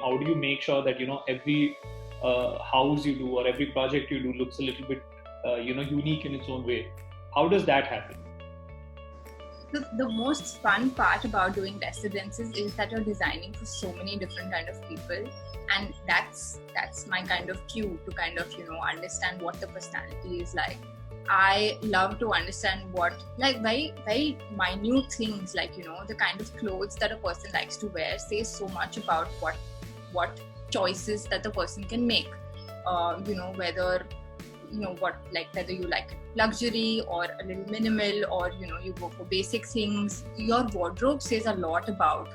how do you make sure that, every house you do or every project you do looks a little bit, unique in its own way? How does that happen? The most fun part about doing residences is that you're designing for so many different kind of people, and that's my kind of cue to kind of understand what the personality is like. I love to understand what, like, very very minute things, like the kind of clothes that a person likes to wear says so much about what choices that the person can make. Whether whether you like luxury or a little minimal, or you go for basic things. Your wardrobe says a lot about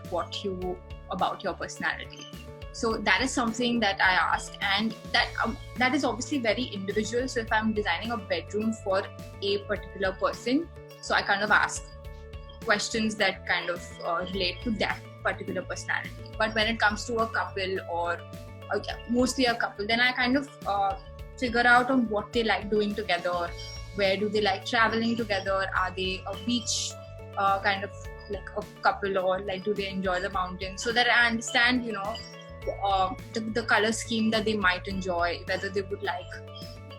about your personality. So that is something that I ask, and that is obviously very individual. So if I'm designing a bedroom for a particular person, so I kind of ask questions that kind of relate to that particular personality. But when it comes to a couple or mostly a couple, then I kind of figure out on what they like doing together. Where do they like traveling together? Are they a beach kind of like a couple, or like do they enjoy the mountains? So that I understand, the color scheme that they might enjoy, whether they would like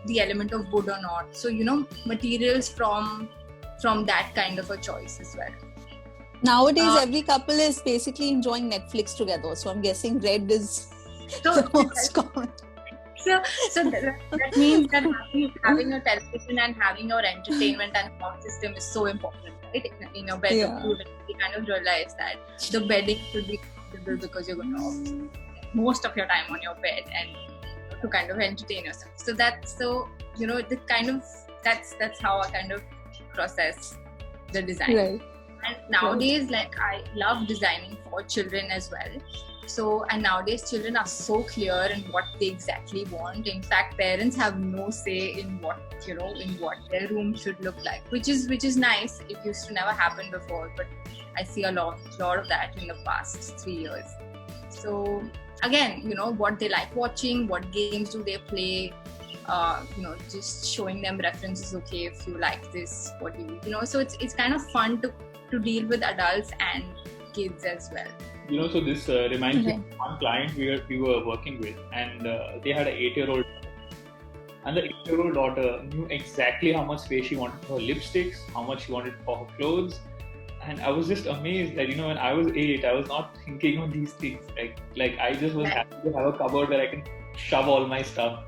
the element of wood or not. So materials from that kind of a choice as well. Nowadays, every couple is basically enjoying Netflix together. So I'm guessing red is the most common. So that means that having a television and having your entertainment and sound system is so important, right? In a bedroom, you kind of realize that the bedding should be comfortable, because you're going to most of your time on your bed and to kind of entertain yourself. So that's the kind of that's how I kind of process the design. Right. And nowadays, like, I love designing for children as well. So, and nowadays children are so clear in what they exactly want. In fact, parents have no say in what their room should look like, which is nice. It used to never happen before, but I see a lot of that in the past 3 years. So again, what they like watching, what games do they play, just showing them references. Okay, if you like this, what do you so it's kind of fun to deal with adults and kids as well. So this reminds me of one client we were working with, and they had an 8-year-old, and the 8-year-old daughter knew exactly how much space she wanted for her lipsticks, how much she wanted for her clothes. And I was just amazed that, when I was 8, I was not thinking of these things. Like I just was happy to have a cupboard where I can shove all my stuff.